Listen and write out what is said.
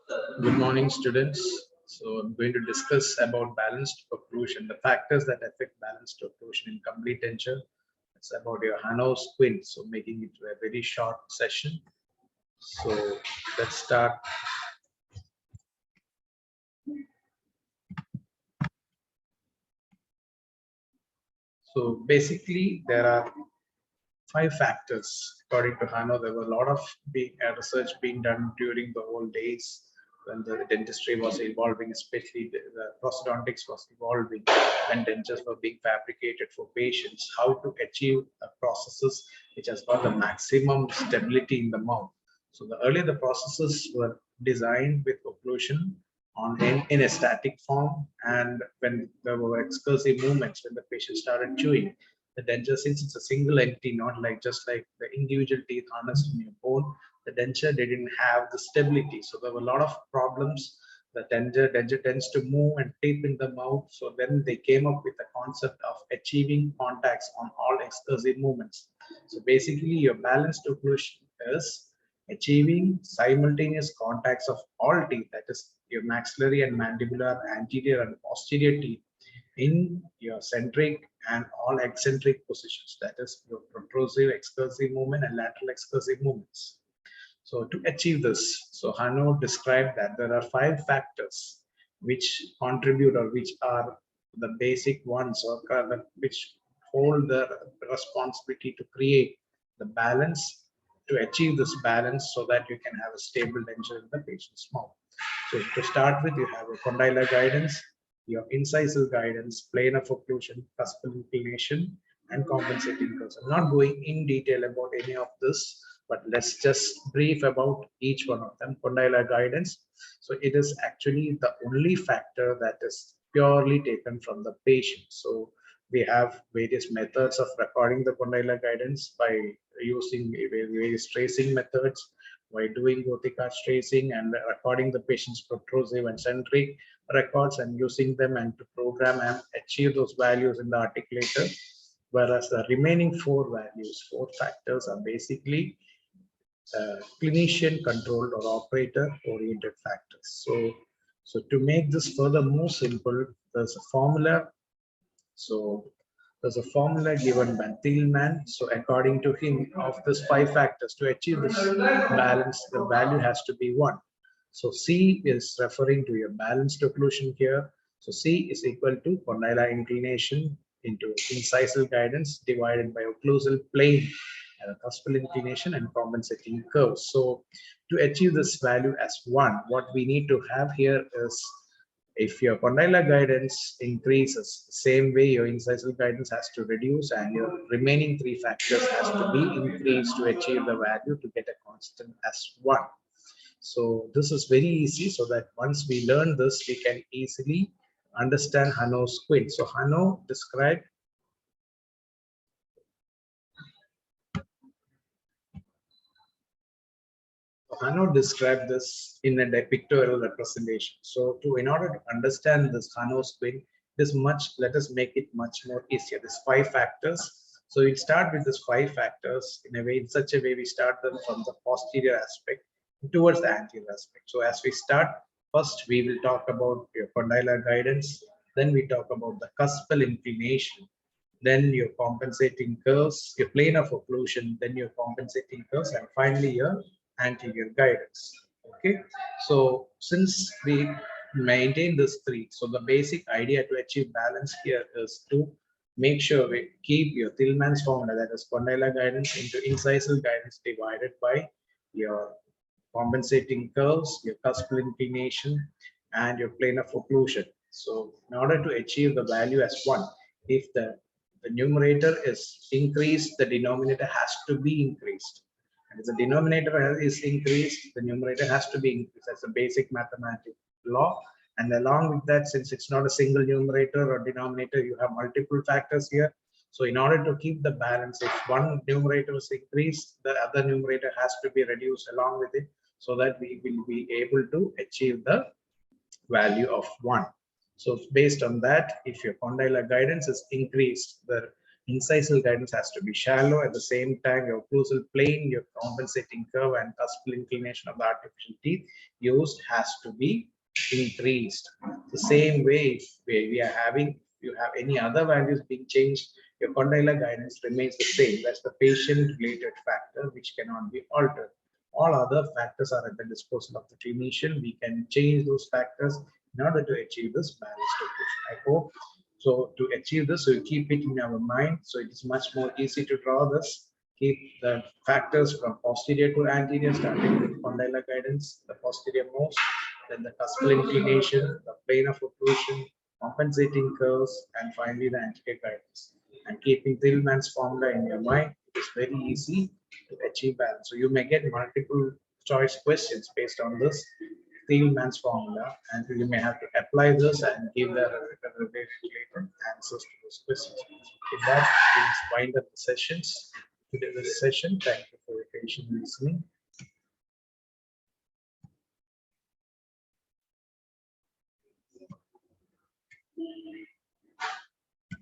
Good morning, students. So I'm going to discuss about balanced occlusion, the factors that affect balanced occlusion in complete denture. It's about your Hanau squint, so making it a very short session. So let's start. So basically, there are 5 factors according to Hanau. There were a lot of research being done during the old days when the dentistry was evolving, especially the prosthodontics was evolving, when dentures were being fabricated for patients, how to achieve processes which has got the maximum stability in the mouth. So the earlier the processes were designed with occlusion in a static form, and when there were excursive movements, when the patient started chewing, the denture, since it's a single entity, not like just like the individual teeth harnessed in your bone, the denture didn't have the stability. So there were a lot of problems. The denture tends to move and tip in the mouth. So then they came up with the concept of achieving contacts on all excursive movements. So basically, your balanced occlusion is achieving simultaneous contacts of all teeth, that is your maxillary and mandibular, anterior and posterior teeth, in your centric and all eccentric positions, that is your protrusive excursive movement and lateral excursive movements. So to achieve this, so Hanau described that there are 5 factors which contribute, or which are the basic ones, or which hold the responsibility to create the balance, to achieve this balance so that you can have a stable denture in the patient's mouth. So to start with, you have a condylar guidance, your incisal guidance, plane of occlusion, cuspal inclination, and compensating curves. I'm not going in detail about any of this, but let's just brief about each one of them. Condylar guidance. So it is actually the only factor that is purely taken from the patient. So we have various methods of recording the condylar guidance by using various tracing methods, by doing Gothic arch tracing and recording the patient's protrusive and centric records and using them and to program and achieve those values in the articulator. Whereas the remaining 4 factors are basically clinician controlled or operator oriented factors. So to make this further more simple, there's a formula. So there's a formula given by Thielman. So according to him, of these 5 factors, to achieve this balance, the value has to be 1. So C is referring to your balanced occlusion here. So C is equal to condylar inclination into incisal guidance divided by occlusal plane, cuspal inclination, and compensating curves. So to achieve this value as 1, what we need to have here is, if your condylar guidance increases, same way your incisal guidance has to reduce and your remaining 3 factors has to be increased to achieve the value to get a constant as 1. So this is very easy, so that once we learn this, we can easily understand Hanau's squint. So Hanau described this in a pictorial representation. So in order to understand this Hanau's squint, let us make it much more easier. There's 5 factors. So we'll start with these 5 factors in such a way we start them from the posterior aspect towards the anterior aspect. So as we start, first we will talk about your condylar guidance, then we talk about the cuspal inclination, then your compensating curves, your plane of occlusion, then your compensating curves, and finally your anterior guidance. Okay, so since we maintain this 3, so the basic idea to achieve balance here is to make sure we keep your Thielman's formula, that is condylar guidance into incisal guidance divided by your compensating curves, your cuspal inclination, and your plane of occlusion. So in order to achieve the value as 1, if the numerator is increased, the denominator has to be increased. And if the denominator is increased, the numerator has to be increased. That's a basic mathematical law. And along with that, since it's not a single numerator or denominator, you have multiple factors here. So in order to keep the balance, if one numerator is increased, the other numerator has to be reduced along with it, so that we will be able to achieve the value of 1. So based on that, if your condylar guidance is increased, the Incisal guidance has to be shallow. At the same time, your occlusal plane, your compensating curve, and cuspal inclination of the artificial teeth used has to be increased. The same way, if we are having, you have any other values being changed, your condylar guidance remains the same. That's the patient-related factor which cannot be altered. All other factors are at the disposal of the clinician. We can change those factors in order to achieve this balanced occlusion. I hope so. To achieve this, we keep it in our mind. So it is much more easy to draw this. Keep the factors from posterior to anterior, starting with condylar guidance, the posterior most, then the cuspal inclination, the plane of occlusion, compensating curves, and finally the anterior guidance. And keeping Tillman's formula in your mind, it is very easy to achieve balance. So you may get multiple choice questions based on this Tillman's formula, and you may have to apply this and give the related answers to those questions. With that, please wind up the sessions. Today's session. Thank you for your patient listening.